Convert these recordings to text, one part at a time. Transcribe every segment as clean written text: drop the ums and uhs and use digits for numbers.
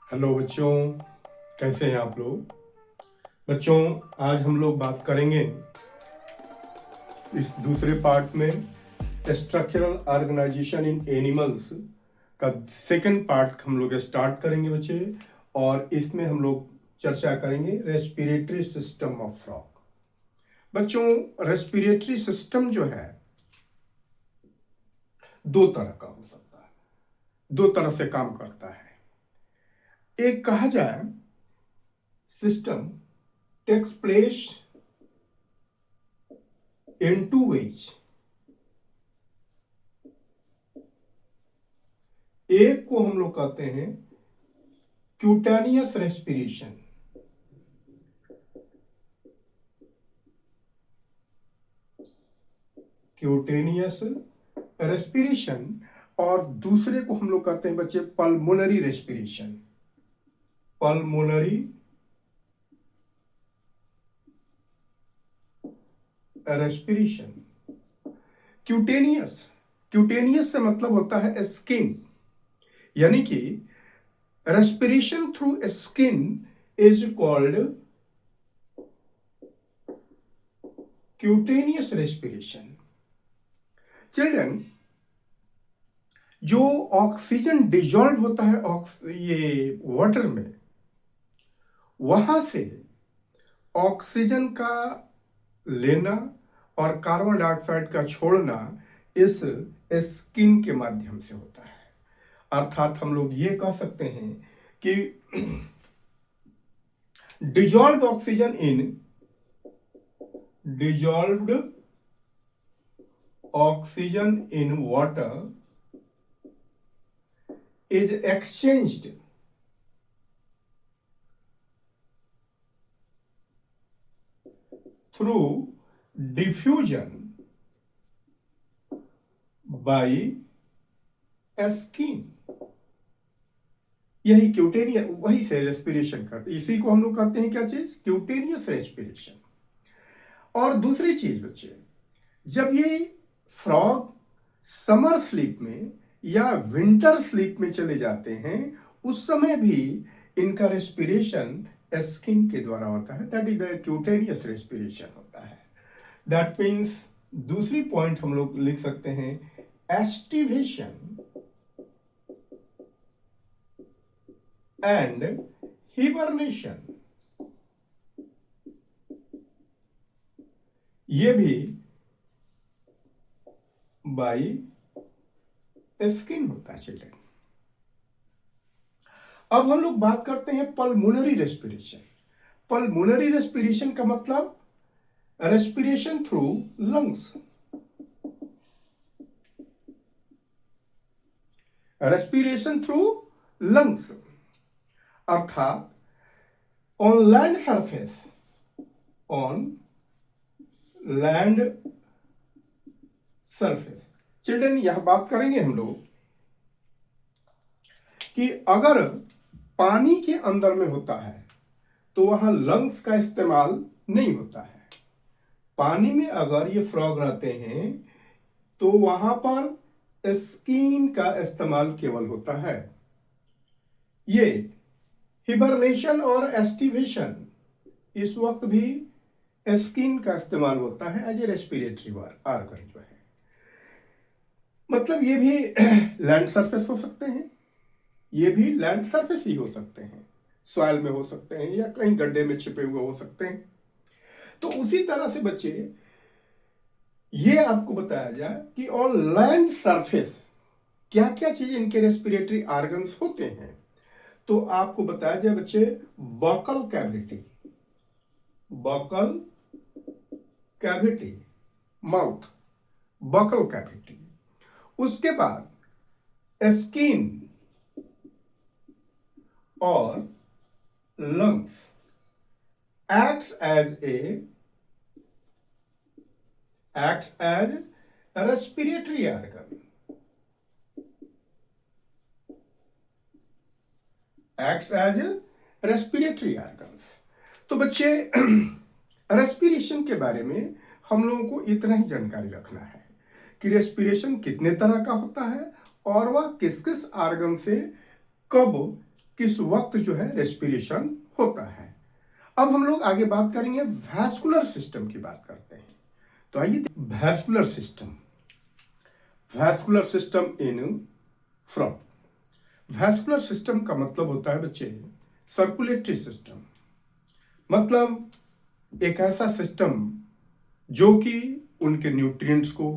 Hello बच्चों, कैसे हैं आप लोग। बच्चों, आज हम लोग बात करेंगे इस दूसरे पार्ट में स्ट्रक्चरल ऑर्गेनाइजेशन इन एनिमल्स का सेकंड पार्ट हम लोग स्टार्ट करेंगे बच्चे। और इसमें हम लोग चर्चा करेंगे रेस्पिरेटरी सिस्टम ऑफ फ्रॉग। बच्चों, रेस्पिरेटरी सिस्टम जो है दो तरह का हो सकता है, दो तरह से काम करता है। एक कहा जाए system takes place in two ways. एक को हम लोग कहते हैं क्यूटेनियस रेस्पिरेशन, क्यूटेनियस रेस्पिरेशन। और दूसरे को हम लोग कहते हैं बच्चे pulmonary respiration, pulmonary respiration. Cutaneous, cutaneous से मतलब होता है स्किन, यानी कि respiration through skin is called cutaneous respiration. Children, जो ऑक्सीजन डिजॉल्व होता है ये वाटर में, वहां से ऑक्सीजन का लेना और कार्बन डाइऑक्साइड का छोड़ना इस स्किन के माध्यम से होता है। अर्थात हम लोग ये कह सकते हैं कि dissolve oxygen in, dissolved oxygen in water is exchanged through diffusion by skin। यही क्यूटेनियस, वही से रेस्पिरेशन करते, इसी को हम लोग कहते हैं क्या चीज, क्यूटेनियस रेस्पिरेशन। और दूसरी चीज बच्चे, जब ये फ्रॉग समर स्लीप में या विंटर स्लीप में चले जाते हैं, उस समय भी इनका रेस्पिरेशन स्किन के द्वारा होता है, that is the cutaneous respiration होता है। दैट मीन्स दूसरी पॉइंट हम लोग लिख सकते हैं एस्टिवेशन एंड हिबरनेशन। ये भी बाई स्किन होता है चिल्ड्रन। अब हम लोग बात करते हैं पल्मोनरी रेस्पिरेशन। पल्मोनरी रेस्पिरेशन का मतलब respiration through lungs, respiration through lungs. अर्थात on land surface, on land surface. Children, यह बात करेंगे हम लोग कि अगर पानी के अंदर में होता है तो वहां लंग्स का इस्तेमाल नहीं होता है। पानी में अगर ये फ्रॉग रहते हैं तो वहां पर स्किन का इस्तेमाल केवल होता है। ये हिबरनेशन और एस्टिवेशन, इस वक्त भी स्किन का इस्तेमाल होता है एज ए रेस्पिरेटरी ऑर्गन जो है। मतलब ये भी लैंड सरफेस हो सकते हैं, ये भी लैंड सरफेस ही हो सकते हैं, सॉइल में हो सकते हैं या कहीं गड्ढे में छिपे हुए हो सकते हैं। तो उसी तरह से बच्चे ये आपको बताया जाए कि ऑन लैंड सरफेस क्या क्या चीज इनके रेस्पिरेटरी ऑर्गन्स होते हैं। तो आपको बताया जाए बच्चे, buccal cavity, buccal cavity, mouth, buccal cavity. उसके बाद स्किन और lungs acts as respiratory organ, acts as respiratory organs। तो बच्चे रेस्पिरेशन के बारे में हम लोगों को इतना ही जानकारी रखना है कि रेस्पिरेशन कितने तरह का होता है और वह किस किस ऑर्गन से कब किस वक्त जो है रेस्पिरेशन होता है। अब हम लोग आगे बात करेंगे वैस्कुलर सिस्टम की बात करते हैं। तो आइए vascular system, vascular system in frog. Vascular system का मतलब होता है बच्चे सर्कुलेटरी सिस्टम, मतलब एक ऐसा सिस्टम जो कि उनके न्यूट्रिएंट्स को,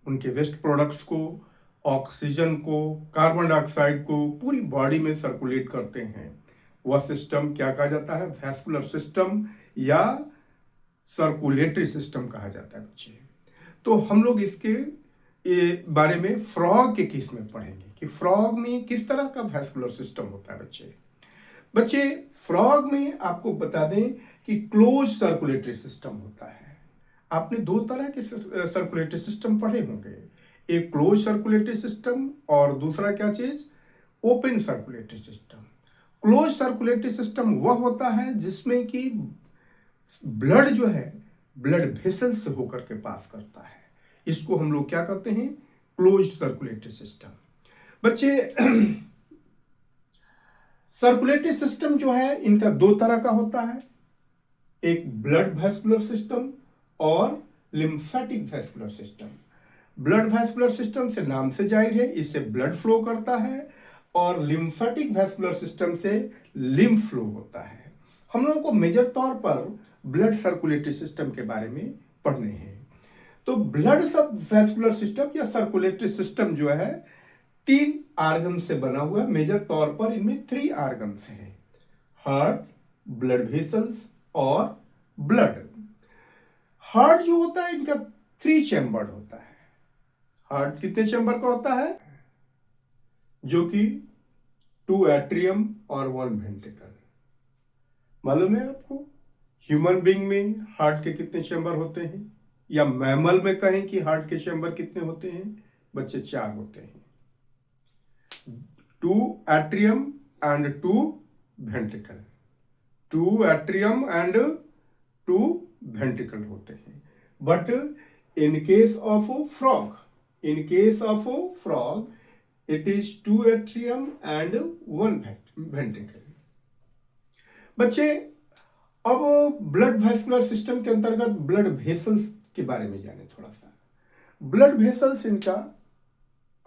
उनके वेस्ट प्रोडक्ट्स को, ऑक्सीजन को, कार्बन डाइऑक्साइड को पूरी बॉडी में सर्कुलेट करते हैं। वह सिस्टम क्या कहा जाता है? वैस्कुलर सिस्टम या सर्कुलेटरी सिस्टम कहा जाता है बच्चे। तो हम लोग इसके बारे में फ्रॉग के केस में पढ़ेंगे कि फ्रॉग में किस तरह का वैस्कुलर सिस्टम होता है बच्चे। फ्रॉग में आपको बता दें कि क्लोज सर्कुलेटरी सिस्टम होता है। आपने दो तरह के सर्कुलेटरी सिस्टम पढ़े होंगे, एक क्लोज सर्कुलेटरी सिस्टम और दूसरा क्या चीज? Open circulatory system. Close circulatory system वह होता है जिसमें कि ब्लड जो है ब्लड वेसल से होकर के पास करता है। इसको हम लोग क्या कहते हैं? Close circulatory system. बच्चे सर्कुलेटरी सिस्टम जो है इनका दो तरह का होता है, एक ब्लड वैस्कुलर सिस्टम और lymphatic vascular system. Blood vascular system से नाम से जाहिर है इससे ब्लड फ्लो करता है, और लिम्फेटिक वैस्कुलर सिस्टम से लिम्फ फ्लो होता है। हम लोगों को मेजर तौर पर ब्लड सर्कुलेटरी सिस्टम के बारे में पढ़ने हैं। तो ब्लड सब वैस्कुलर सिस्टम या सर्कुलेटरी सिस्टम जो है 3 आर्गन से बना हुआ है। मेजर तौर पर इनमें 3 आर्गन्स हैं, हार्ट, ब्लड वेसल्स और ब्लड। हार्ट जो होता है इनका 3 चैम्बर होता है। हार्ट कितने चैम्बर का होता है? जो कि 2 एट्रियम और 1 वेंट्रिकल। मालूम है आपको ह्यूमन बीइंग में हार्ट के कितने चैम्बर होते हैं? या मैमल में कहें कि हार्ट के चैम्बर कितने होते हैं? बच्चे 4 होते हैं, 2 atrium and 2 ventricle. 2 atrium and 2 ventricle होते हैं। But in case of frog, it is 2 atrium and 1 ventricle। बच्चे अब ब्लड वैस्कुलर सिस्टम के अंतर्गत ब्लड वेसल्स के बारे में जाने थोड़ा सा। ब्लड वेसल्स इनका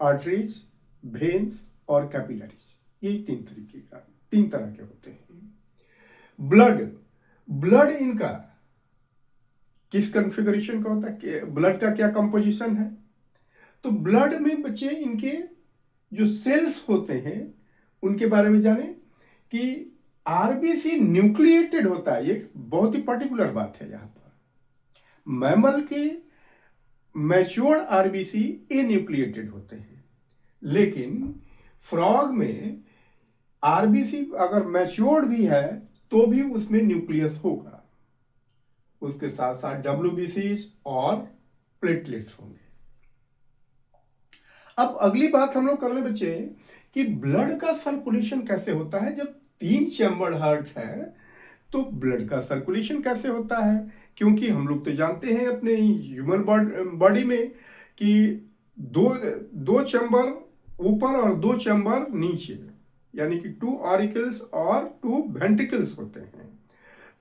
आर्टरीज, वेन्स और कैपिलरीज, यही 3 तरह के होते हैं। ब्लड इनका किस कॉन्फ़िगरेशन का होता है? ब्लड का क्या कंपोजिशन है? तो ब्लड में बच्चे इनके जो सेल्स होते हैं उनके बारे में जाने कि आरबीसी न्यूक्लिएटेड होता है। एक बहुत ही पर्टिकुलर बात है यहां पर। मैमल के मैच्योर्ड आरबीसी एन्यूक्लिएटेड होते हैं, लेकिन फ्रॉग में आरबीसी अगर मैच्योर्ड भी है तो भी उसमें न्यूक्लियस होगा, उसके साथ साथ डब्ल्यूबीसी और प्लेटलेट्स होंगे। अब अगली बात हम लोग कर ले बच्चे कि ब्लड का सर्कुलेशन कैसे होता है। जब 3 चैम्बर्ड हार्ट है तो ब्लड का सर्कुलेशन कैसे होता है? क्योंकि हम लोग तो जानते हैं अपने ह्यूमन बॉडी में कि दो चैम्बर ऊपर और 2 चैम्बर नीचे, यानी कि 2 ऑरिकल्स और 2 वेंट्रिकल्स होते हैं।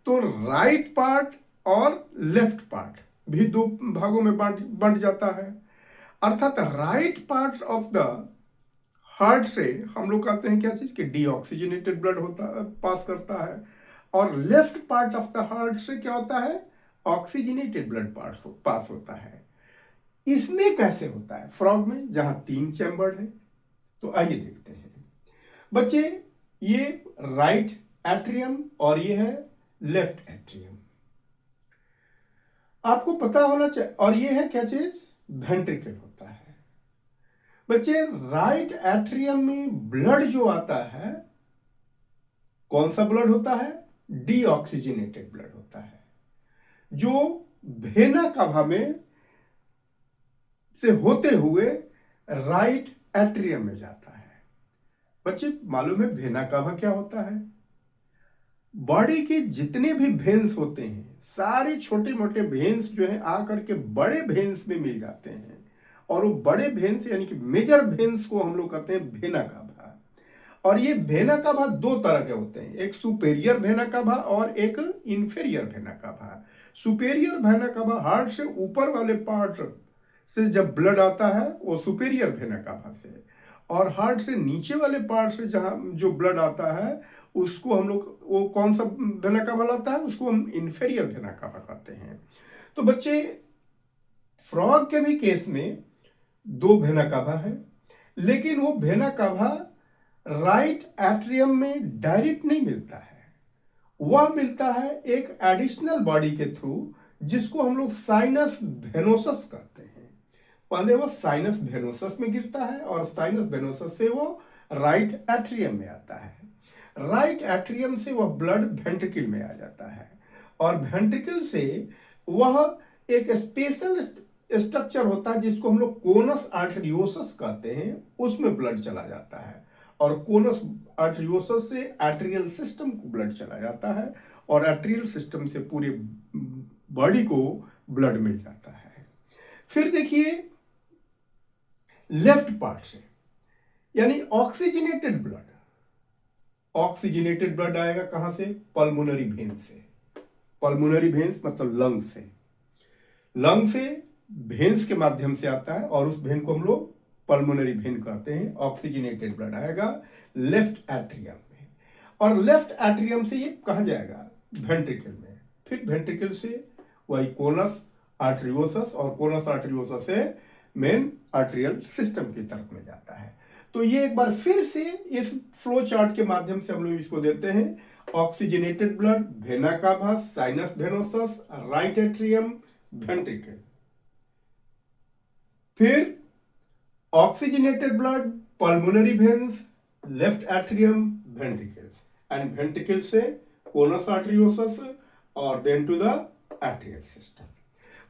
तो राइट पार्ट और लेफ्ट पार्ट भी 2 भागों में बंट जाता है। अर्थात right part of the heart से हम लोग कहते हैं क्या चीज कि डीऑक्सीजनेटेड ब्लड पास करता है, और left part of the heart से क्या होता है? ऑक्सीजनेटेड ब्लड पास होता है। इसमें कैसे होता है फ्रॉग में जहां 3 चैम्बर है? तो आइए देखते हैं बच्चे। ये राइट एट्रियम और ये है लेफ्ट एट्रियम, आपको पता होना चाहिए। और ये है क्या चीज? वेंट्रिकल होता है। बच्चे राइट एट्रियम में ब्लड जो आता है, कौन सा ब्लड होता है? डीऑक्सीजनेटेड ब्लड होता है, जो वेना कावा में से होते हुए राइट एट्रियम में जाता है। बच्चे मालूम है वेना कावा क्या होता है? बॉडी के जितने भी वेन्स होते हैं, सारे छोटे मोटे वेन्स जो है आकर के बड़े वेन्स में मिल जाते हैं, और वो बड़े वेन्स यानी कि मेजर वेन्स को हम लोग कहते हैं वेना कावा। और ये वेना कावा दो तरह के होते हैं, एक सुपेरियर वेना कावा और एक inferior vena cava. Superior vena cava heart से ऊपर वाले पार्ट से जब ब्लड आता है वो सुपेरियर वेना कावा से, और हार्ट से नीचे वाले पार्ट से जहाँ जो ब्लड आता है उसको हम लोग, वो कौन सा वेना कावा लाता है, उसको हम इंफेरियर वेना कावा कहते हैं। तो बच्चे फ्रॉग के भी केस में दो वेना कावा है, लेकिन वो वेना कावा राइट एट्रियम में डायरेक्ट नहीं मिलता है, वह मिलता है एक एडिशनल बॉडी के थ्रू जिसको हम लोग साइनस वेनोसस कहते हैं। पहले वो साइनस वेनोसस में गिरता है और साइनस वेनोसस से वो राइट एट्रियम में आता है, राइट एट्रियम से वह ब्लड वेंट्रिकल में आ जाता है, और वेंट्रिकल से वह एक स्पेशल स्ट्रक्चर होता है जिसको हम लोग कोनस आर्टेरियोसस कहते हैं, उसमें ब्लड चला जाता है, और कोनस आर्टेरियोसस से आर्टेरियल सिस्टम को ब्लड चला जाता है, और आर्टेरियल सिस्टम से पूरे बॉडी को ब्लड मिल जाता है। फिर देखिए लेफ्ट पार्ट से, यानी ऑक्सीजनेटेड ब्लड, ऑक्सीजनेटेड ब्लड आएगा कहां से, पल्मोनरी वेन से। पल्मोनरी वेन्स मतलब लंग से, लंग से वेन्स के माध्यम से आता है, और उस वेन को हम लोग पल्मोनरी वेन कहते हैं। ऑक्सीजनेटेड ब्लड आएगा लेफ्ट एट्रियम में, और लेफ्ट एट्रियम से ये कहां जाएगा, वेंट्रिकल में, फिर वेंट्रिकल से वही कोनस आर्टेरियोसस, और कोनस आर्टेरियोसस से मेन आर्टेरियल सिस्टम की तरफ में जाता है। तो ये एक बार फिर से इस फ्लो चार्ट के माध्यम से हम लोग इसको देते हैं, oxygenated blood, vena cava, sinus venosus, right atrium, ventricle. फिर oxygenated blood, pulmonary veins, left atrium, ventricle, and ventricle से कोनस आर्टेरियोसस और then to the arterial system.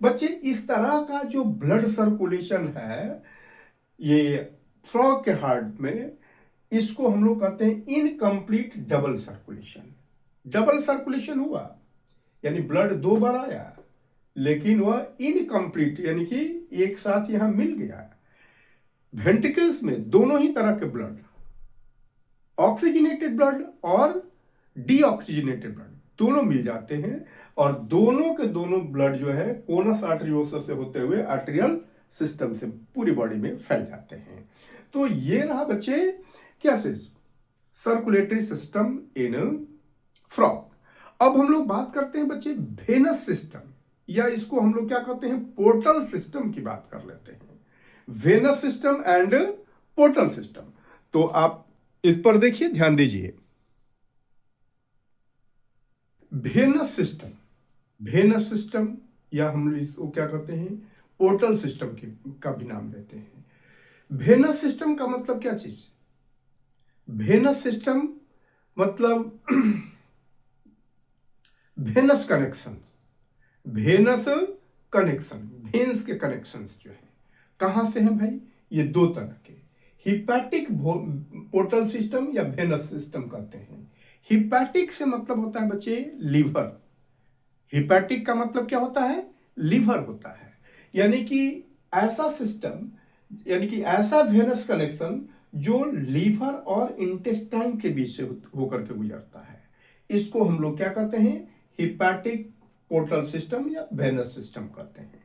बच्चे इस तरह का जो ब्लड सर्कुलेशन है ये फ्रॉग के हार्ट में, इसको हम लोग कहते हैं incomplete double circulation. Double circulation हुआ यानी ब्लड दो बार आया, लेकिन वह इनकम्प्लीट यानी कि एक साथ यहां मिल गया। वेंट्रिकल्स में दोनों ही तरह के ब्लड, ऑक्सीजनेटेड ब्लड और डीऑक्सीजनेटेड ब्लड, दोनों मिल जाते हैं, और दोनों के दोनों ब्लड जो है कोनस आर्टेरियोसस से होते हुए आर्टेरियल सिस्टम से पूरी बॉडी में फैल जाते हैं। तो ये रहा बच्चे क्या सर्कुलेटरी सिस्टम इन फ्रॉग। अब हम लोग बात करते हैं बच्चे वेनस सिस्टम, या इसको हम लोग क्या कहते हैं, पोर्टल सिस्टम की बात कर लेते हैं। Venous system and portal system, तो आप इस पर देखिए, ध्यान दीजिए। वेनस सिस्टम, वेनस सिस्टम या हम लोग इसको क्या कहते हैं, पोर्टल सिस्टम का भी नाम लेते हैं। वेनस सिस्टम का मतलब क्या चीज, वेनस सिस्टम मतलब venous connection, venous connection, veins के कनेक्शंस जो है कहां से हैं भाई, ये दो तरह के, हिपैटिक पोर्टल सिस्टम या वेनस सिस्टम कहते हैं। हिपैटिक से मतलब होता है बच्चे लीवर, हिपैटिक का मतलब क्या होता है, लीवर होता है, यानी कि ऐसा सिस्टम, यानी कि ऐसा वेनस कनेक्शन जो लीवर और इंटेस्टाइन के बीच से होकर के गुजरता है, इसको हम लोग क्या कहते हैं, हिपैटिक पोर्टल सिस्टम या वेनस सिस्टम कहते हैं।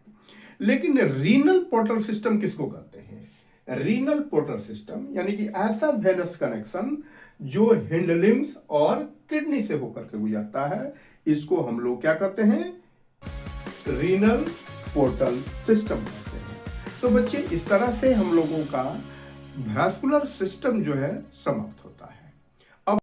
लेकिन रीनल पोर्टल सिस्टम किसको कहते हैं, रीनल पोर्टल सिस्टम यानी कि ऐसा वेनस कनेक्शन जो हिंडलिम्स और किडनी से होकर के गुजरता है, इसको हम लोग क्या कहते हैं, रीनल पोर्टल सिस्टम कहते हैं। तो बच्चे इस तरह से हम लोगों का वैस्कुलर सिस्टम जो है समाप्त होता है।